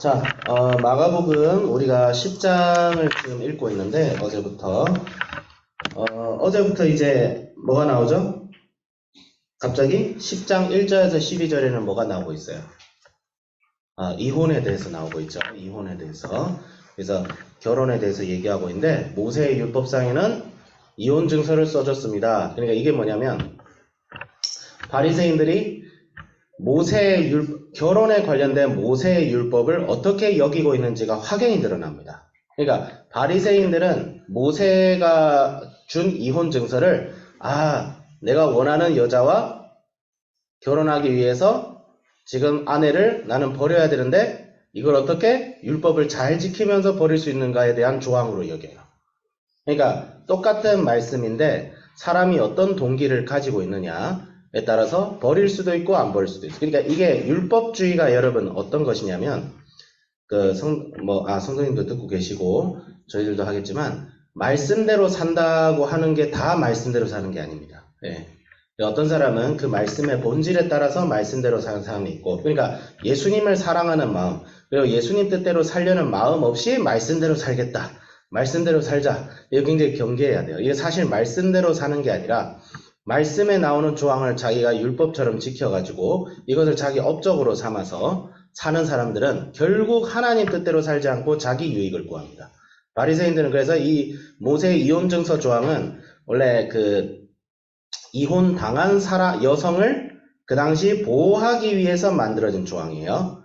자, 마가복음 우리가 10장을 지금 읽고 있는데 어제부터 이제 뭐가 나오죠? 갑자기 10장 1절에서 12절에는 뭐가 나오고 있어요? 이혼에 대해서 나오고 있죠. 이혼에 대해서. 그래서 결혼에 대해서 얘기하고 있는데 모세의 율법상에는 이혼 증서를 써줬습니다. 그러니까 이게 뭐냐면 바리새인들이 결혼에 관련된 모세의 율법을 어떻게 여기고 있는지가 확연히 드러납니다. 그러니까 바리새인들은 모세가 준 이혼 증서를 내가 원하는 여자와 결혼하기 위해서 지금 아내를 나는 버려야 되는데 이걸 어떻게 율법을 잘 지키면서 버릴 수 있는가에 대한 조항으로 여겨요. 그러니까 똑같은 말씀인데 사람이 어떤 동기를 가지고 있느냐에 따라서 버릴 수도 있고 안 버릴 수도 있어요. 그러니까 이게 율법주의가 여러분 어떤 것이냐면 성도님도 듣고 계시고 저희들도 하겠지만 말씀대로 산다고 하는 게 다 말씀대로 사는 게 아닙니다. 예. 어떤 사람은 그 말씀의 본질에 따라서 말씀대로 사는 사람이 있고, 그러니까 예수님을 사랑하는 마음, 그리고 예수님 뜻대로 살려는 마음 없이 말씀대로 살겠다, 말씀대로 살자, 이거 굉장히 경계해야 돼요. 이게 사실 말씀대로 사는 게 아니라 말씀에 나오는 조항을 자기가 율법처럼 지켜가지고 이것을 자기 업적으로 삼아서 사는 사람들은 결국 하나님 뜻대로 살지 않고 자기 유익을 구합니다. 바리새인들은 그래서 이 모세의 이혼증서 조항은 원래 이혼 당한 여성을 그 당시 보호하기 위해서 만들어진 조항이에요.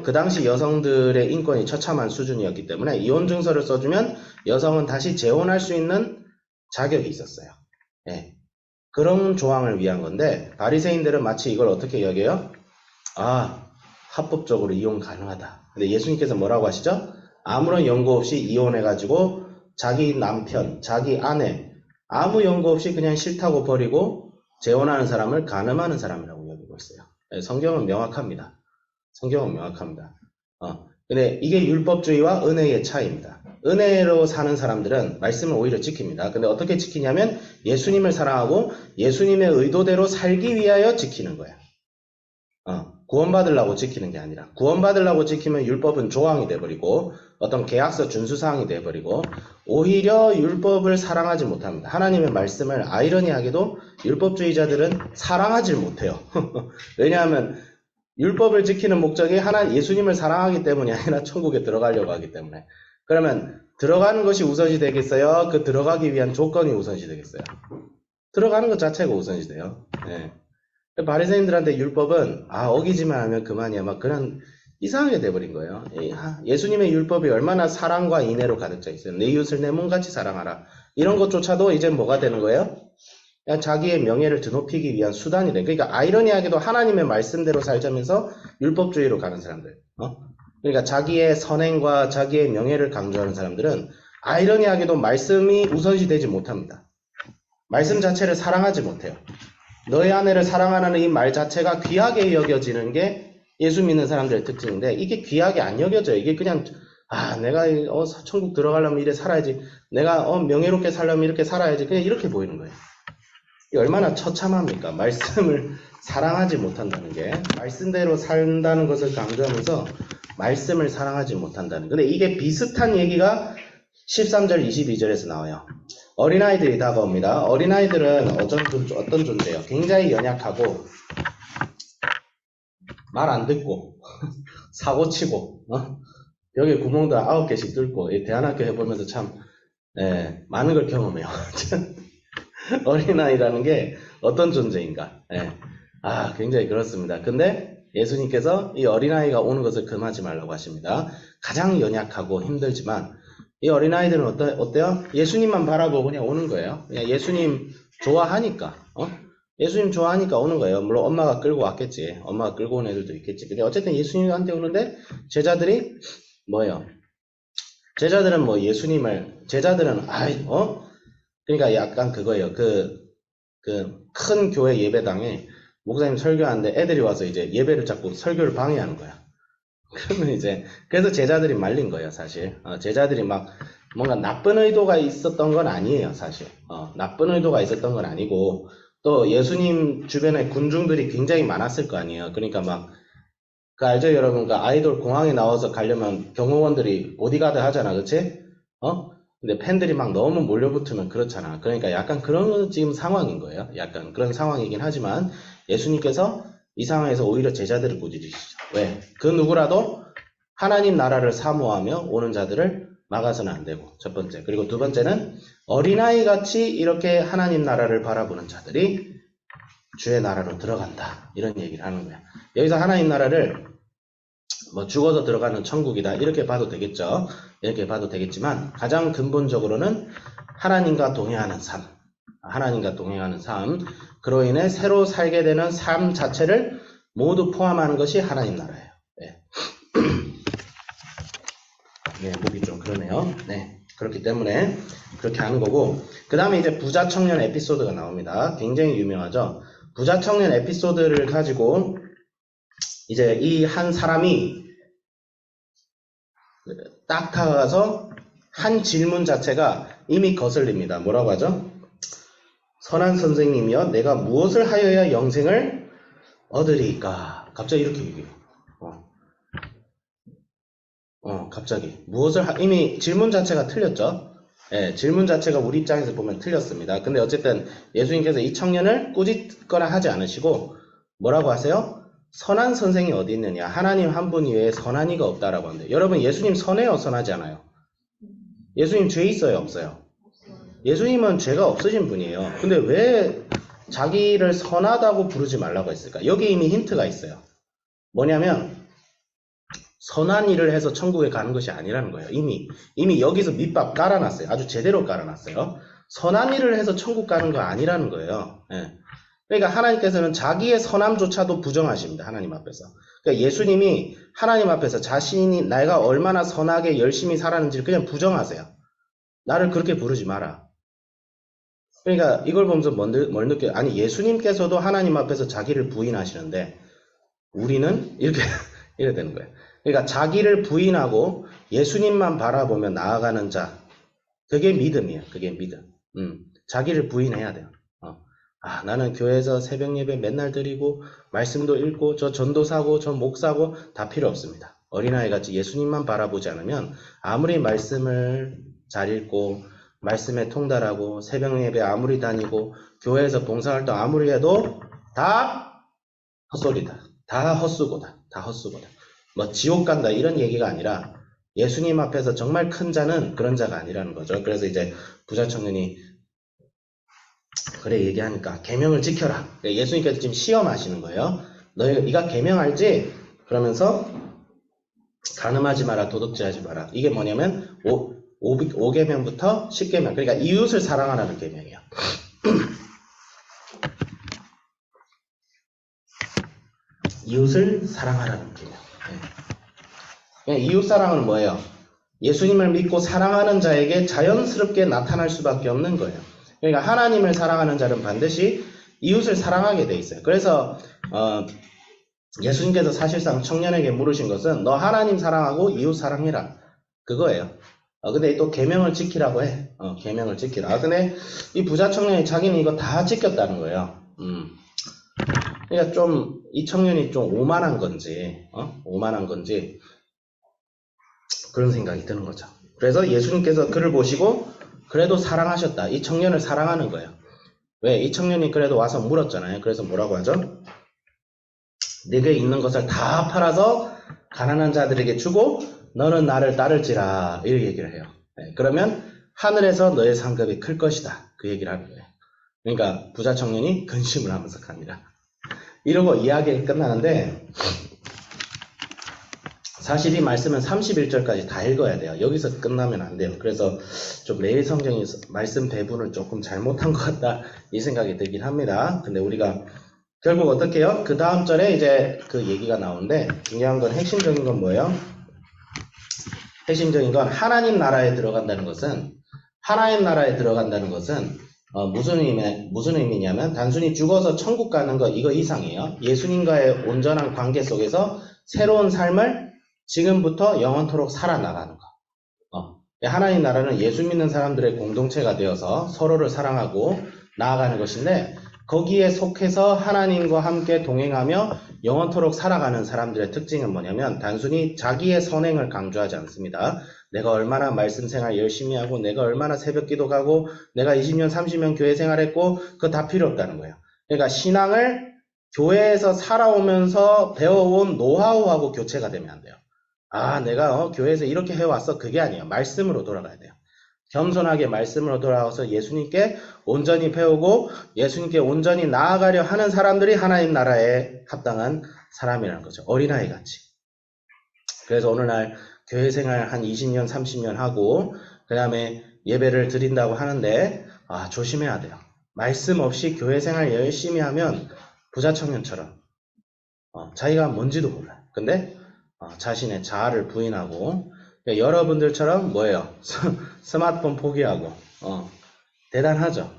그 당시 여성들의 인권이 처참한 수준이었기 때문에 이혼 증서를 써주면 여성은 다시 재혼할 수 있는 자격이 있었어요. 예. 그런 조항을 위한 건데 바리새인들은 마치 이걸 어떻게 여겨요? 합법적으로 이혼 가능하다. 근데 예수님께서 뭐라고 하시죠? 아무런 연고 없이 이혼해가지고 자기 남편, 자기 아내 아무 연고 없이 그냥 싫다고 버리고 재혼하는 사람을 간음하는 사람이라고 여기고 있어요. 성경은 명확합니다. 근데 이게 율법주의와 은혜의 차이입니다. 은혜로 사는 사람들은 말씀을 오히려 지킵니다. 근데 어떻게 지키냐면 예수님을 사랑하고 예수님의 의도대로 살기 위하여 지키는 거예요. 구원받으려고 지키는 게 아니라 구원받으려고 지키면 율법은 조항이 돼버리고 어떤 계약서 준수사항이 돼버리고 오히려 율법을 사랑하지 못합니다. 하나님의 말씀을 아이러니하게도 율법주의자들은 사랑하지 못해요. 왜냐하면 율법을 지키는 목적이 예수님을 사랑하기 때문이 아니라 천국에 들어가려고 하기 때문에. 그러면 들어가는 것이 우선시 되겠어요? 그 들어가기 위한 조건이 우선시 되겠어요? 들어가는 것 자체가 우선시 돼요. 네. 바리새인들한테 율법은 어기지만 하면 그만이야 막 그런 이상하게 돼버린 거예요. 예수님의 율법이 얼마나 사랑과 인애로 가득 차 있어요. 내 이웃을 내 몸같이 사랑하라. 이런 것조차도 이제 뭐가 되는 거예요? 그냥 자기의 명예를 드높이기 위한 수단이 돼. 그러니까 아이러니하게도 하나님의 말씀대로 살자면서 율법주의로 가는 사람들. 그러니까 자기의 선행과 자기의 명예를 강조하는 사람들은 아이러니하게도 말씀이 우선시 되지 못합니다. 말씀 자체를 사랑하지 못해요. 너의 아내를 사랑하라는 이 말 자체가 귀하게 여겨지는 게 예수 믿는 사람들의 특징인데 이게 귀하게 안 여겨져요. 이게 그냥 내가 천국 들어가려면 이래 살아야지. 내가 명예롭게 살려면 이렇게 살아야지. 그냥 이렇게 보이는 거예요. 이게 얼마나 처참합니까? 말씀을 사랑하지 못한다는 게 말씀대로 산다는 것을 강조하면서 말씀을 사랑하지 못한다는. 근데 이게 비슷한 얘기가 13절 22절에서 나와요. 어린아이들이 다가옵니다. 어린아이들은 어떤 존재예요? 굉장히 연약하고 말 안 듣고 사고치고 벽에 구멍도 9개씩 뚫고 대안학교 해보면서 참 많은 걸 경험해요. 어린아이라는 게 어떤 존재인가? 굉장히 그렇습니다. 근데 예수님께서 이 어린아이가 오는 것을 금하지 말라고 하십니다. 가장 연약하고 힘들지만 이 어린아이들은 어때요? 예수님만 바라보고 그냥 오는 거예요. 그냥 예수님 좋아하니까, 예수님 좋아하니까 오는 거예요. 물론 엄마가 끌고 왔겠지. 엄마가 끌고 온 애들도 있겠지. 근데 어쨌든 예수님한테 오는데 제자들이 뭐예요? 제자들은 그러니까 약간 그거예요. 큰 교회 예배당에 목사님 설교하는데 애들이 와서 이제 예배를 자꾸 설교를 방해하는 거야. 그러면 그래서 제자들이 말린 거예요, 사실. 제자들이 뭔가 나쁜 의도가 있었던 건 아니에요, 사실. 나쁜 의도가 있었던 건 아니고, 또 예수님 주변에 군중들이 굉장히 많았을 거 아니에요. 그러니까 그 알죠, 여러분? 그 아이돌 공항에 나와서 가려면 경호원들이 보디가드 하잖아, 그치? 근데 팬들이 막 너무 몰려붙으면 그렇잖아. 그러니까 약간 그런 지금 상황인 거예요. 약간 그런 상황이긴 하지만 예수님께서 이 상황에서 오히려 제자들을 꾸짖으시죠. 왜? 그 누구라도 하나님 나라를 사모하며 오는 자들을 막아서는 안 되고, 첫 번째. 그리고 두 번째는 어린아이 같이 이렇게 하나님 나라를 바라보는 자들이 주의 나라로 들어간다. 이런 얘기를 하는 거야. 여기서 하나님 나라를 뭐 죽어서 들어가는 천국이다. 이렇게 봐도 되겠죠. 이렇게 봐도 되겠지만 가장 근본적으로는 하나님과 동행하는 삶. 하나님과 동행하는 삶. 그로 인해 새로 살게 되는 삶 자체를 모두 포함하는 것이 하나님 나라예요. 네. 네, 목이 좀 그러네요. 네. 그렇기 때문에 그렇게 하는 거고, 그 다음에 이제 부자 청년 에피소드가 나옵니다. 굉장히 유명하죠. 부자 청년 에피소드를 가지고 이제 이 한 사람이 딱 다가가서 한 질문 자체가 이미 거슬립니다. 뭐라고 하죠? 선한 선생님이여, 내가 무엇을 하여야 영생을 얻으리까? 갑자기 이렇게 얘기해요. 갑자기. 이미 질문 자체가 틀렸죠? 예, 질문 자체가 우리 입장에서 보면 틀렸습니다. 근데 어쨌든 예수님께서 이 청년을 꾸짖거나 하지 않으시고 뭐라고 하세요? 선한 선생이 어디 있느냐? 하나님 한 분 이외에 선한 이가 없다라고 하는데, 여러분 예수님 선해요, 선하지 않아요? 예수님 죄 있어요, 없어요? 예수님은 죄가 없으신 분이에요. 근데 왜 자기를 선하다고 부르지 말라고 했을까? 여기 이미 힌트가 있어요. 뭐냐면 선한 일을 해서 천국에 가는 것이 아니라는 거예요. 이미 여기서 밑밥 깔아놨어요. 아주 제대로 깔아놨어요. 선한 일을 해서 천국 가는 거 아니라는 거예요. 예. 그러니까 하나님께서는 자기의 선함조차도 부정하십니다. 하나님 앞에서. 그러니까 예수님이 하나님 앞에서 자신이 내가 얼마나 선하게 열심히 살았는지를 그냥 부정하세요. 나를 그렇게 부르지 마라. 그러니까 이걸 보면서 뭘 느껴요? 아니, 예수님께서도 하나님 앞에서 자기를 부인하시는데 우리는 이렇게 되는 거예요. 그러니까 자기를 부인하고 예수님만 바라보며 나아가는 자, 그게 믿음이에요. 그게 믿음. 자기를 부인해야 돼요. 나는 교회에서 새벽 예배 맨날 드리고 말씀도 읽고 저 전도사고 저 목사고 다 필요 없습니다. 어린아이 같이 예수님만 바라보지 않으면 아무리 말씀을 잘 읽고 말씀에 통달하고 새벽 예배 아무리 다니고 교회에서 봉사활동 아무리 해도 다 헛소리다. 다 헛수고다. 다 헛수고다. 뭐 지옥 간다 이런 얘기가 아니라 예수님 앞에서 정말 큰 자는 그런 자가 아니라는 거죠. 그래서 이제 부자 청년이 그래 얘기하니까 계명을 지켜라. 예수님께서 지금 시험하시는 거예요. 네가 계명 알지? 그러면서 간음하지 마라, 도둑질하지 마라. 이게 뭐냐면 5계명부터 10계명. 그러니까 이웃을 사랑하라는 계명이에요. 이웃을 사랑하라는 계명. 네. 이웃 사랑은 뭐예요? 예수님을 믿고 사랑하는 자에게 자연스럽게 나타날 수밖에 없는 거예요. 그러니까 하나님을 사랑하는 자는 반드시 이웃을 사랑하게 돼 있어요. 그래서 예수님께서 사실상 청년에게 물으신 것은 너 하나님 사랑하고 이웃 사랑해라. 그거예요. 근데 또 계명을 지키라고 해. 계명을 지키라. 근데 이 부자 청년이 자기는 이거 다 지켰다는 거예요. 그러니까 좀 이 청년이 좀 오만한 건지 오만한 건지 그런 생각이 드는 거죠. 그래서 예수님께서 그를 보시고 그래도 사랑하셨다. 이 청년을 사랑하는 거예요. 왜? 이 청년이 그래도 와서 물었잖아요. 그래서 뭐라고 하죠? 네게 있는 것을 다 팔아서 가난한 자들에게 주고 너는 나를 따를지라. 이렇게 얘기를 해요. 네, 그러면 하늘에서 너의 상급이 클 것이다. 그 얘기를 하는 거예요. 그러니까 부자 청년이 근심을 하면서 갑니다. 이러고 이야기가 끝나는데 사실 이 말씀은 31절까지 다 읽어야 돼요. 여기서 끝나면 안 돼요. 그래서 좀 매일 성경이 말씀 배분을 조금 잘못한 것 같다 이 생각이 들긴 합니다. 근데 우리가 결국 어떻게 해요? 그 다음 절에 이제 그 얘기가 나오는데 중요한 건 핵심적인 건 뭐예요? 핵심적인 건 하나님 나라에 들어간다는 것은 무슨 의미냐면 단순히 죽어서 천국 가는 거 이거 이상이에요. 예수님과의 온전한 관계 속에서 새로운 삶을 지금부터 영원토록 살아나가는 거. 하나님 나라는 예수 믿는 사람들의 공동체가 되어서 서로를 사랑하고 나아가는 것인데 거기에 속해서 하나님과 함께 동행하며 영원토록 살아가는 사람들의 특징은 뭐냐면 단순히 자기의 선행을 강조하지 않습니다. 내가 얼마나 말씀 생활 열심히 하고 내가 얼마나 새벽 기도 가고 내가 20년 30년 교회 생활했고 그거 다 필요 없다는 거예요. 그러니까 신앙을 교회에서 살아오면서 배워온 노하우하고 교체가 되면 안 돼요. 내가 교회에서 이렇게 해왔어. 그게 아니에요. 말씀으로 돌아가야 돼요. 겸손하게 말씀으로 돌아와서 예수님께 온전히 배우고 예수님께 온전히 나아가려 하는 사람들이 하나님 나라에 합당한 사람이라는 거죠. 어린아이 같이. 그래서 오늘날 교회 생활 한 20년, 30년 하고 그 다음에 예배를 드린다고 하는데 조심해야 돼요. 말씀 없이 교회 생활 열심히 하면 부자 청년처럼 자기가 뭔지도 몰라요. 근데 자신의 자아를 부인하고 여러분들처럼 뭐예요? 스마트폰 포기하고 대단하죠.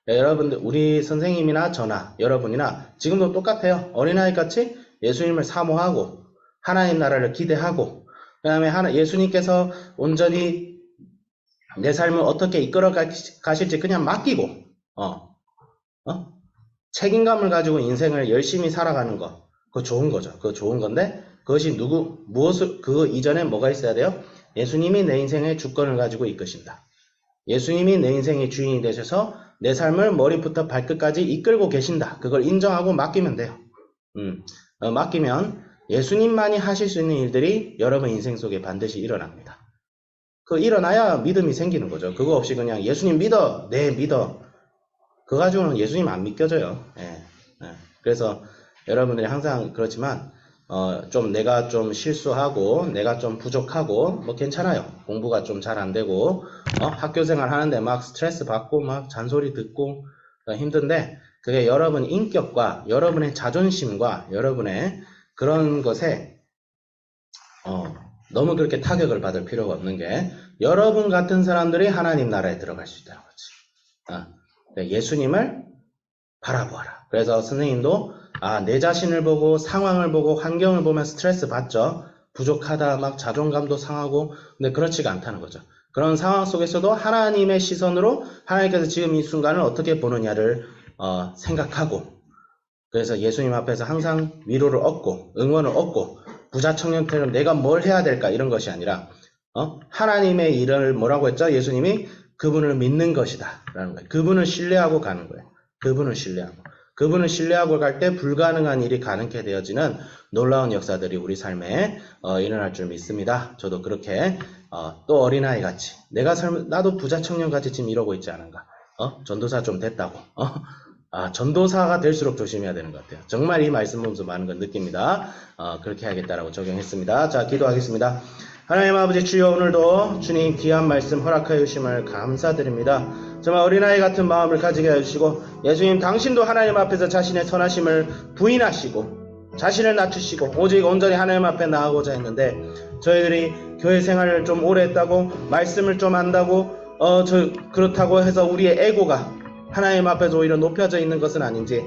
여러분들 우리 선생님이나 저나 여러분이나 지금도 똑같아요. 어린아이 같이 예수님을 사모하고 하나님 나라를 기대하고 그 다음에 예수님께서 온전히 내 삶을 어떻게 이끌어 가실지 그냥 맡기고 책임감을 가지고 인생을 열심히 살아가는 거 그거 좋은 거죠. 그거 좋은 건데 그것이 그 이전에 뭐가 있어야 돼요? 예수님이 내 인생의 주권을 가지고 이끄신다. 예수님이 내 인생의 주인이 되셔서 내 삶을 머리부터 발끝까지 이끌고 계신다. 그걸 인정하고 맡기면 돼요. 맡기면 예수님만이 하실 수 있는 일들이 여러분 인생 속에 반드시 일어납니다. 일어나야 믿음이 생기는 거죠. 그거 없이 그냥 예수님 믿어. 네, 믿어. 그거 가지고는 예수님 안 믿겨져요. 그래서 여러분들이 항상 그렇지만 내가 좀 실수하고 내가 좀 부족하고 뭐 괜찮아요. 공부가 좀 잘 안 되고 학교 생활 하는데 막 스트레스 받고 막 잔소리 듣고 힘든데 그게 여러분 인격과 여러분의 자존심과 여러분의 그런 것에 너무 그렇게 타격을 받을 필요가 없는 게 여러분 같은 사람들이 하나님 나라에 들어갈 수 있다는 거지. 예수님을 바라보아라. 그래서 선생님도 내 자신을 보고 상황을 보고 환경을 보면 스트레스 받죠. 부족하다 막 자존감도 상하고 근데 그렇지가 않다는 거죠. 그런 상황 속에서도 하나님의 시선으로 하나님께서 지금 이 순간을 어떻게 보느냐를 생각하고 그래서 예수님 앞에서 항상 위로를 얻고 응원을 얻고 부자 청년처럼 내가 뭘 해야 될까 이런 것이 아니라 하나님의 일을 뭐라고 했죠? 예수님이 그분을 믿는 것이다 라는 거예요. 그분을 신뢰하고 가는 거예요. 그분을 신뢰하고 갈 때 불가능한 일이 가능케 되어지는 놀라운 역사들이 우리 삶에 일어날 줄 믿습니다. 저도 그렇게 또 어린아이 같이 나도 부자 청년 같이 지금 이러고 있지 않은가. 전도사 좀 됐다고. 전도사가 될수록 조심해야 되는 것 같아요. 정말 이 말씀 보면서 많은 걸 느낍니다. 그렇게 해야겠다라고 적용했습니다. 자, 기도하겠습니다. 하나님 아버지 주여 오늘도 주님 귀한 말씀 허락하여 주심을 감사드립니다. 정말 어린아이 같은 마음을 가지게 해주시고 예수님 당신도 하나님 앞에서 자신의 선하심을 부인하시고 자신을 낮추시고 오직 온전히 하나님 앞에 나아가고자 했는데 저희들이 교회 생활을 좀 오래 했다고 말씀을 좀 안다고 그렇다고 해서 우리의 에고가 하나님 앞에서 오히려 높여져 있는 것은 아닌지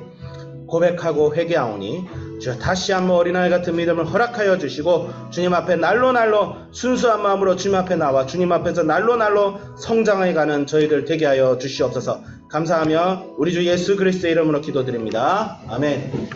고백하고 회개하오니 주여 다시 한번 어린아이 같은 믿음을 허락하여 주시고 주님 앞에 날로 순수한 마음으로 주님 앞에 나와 주님 앞에서 날로 성장해가는 저희들 되게 하여 주시옵소서. 감사하며 우리 주 예수 그리스도의 이름으로 기도드립니다. 아멘.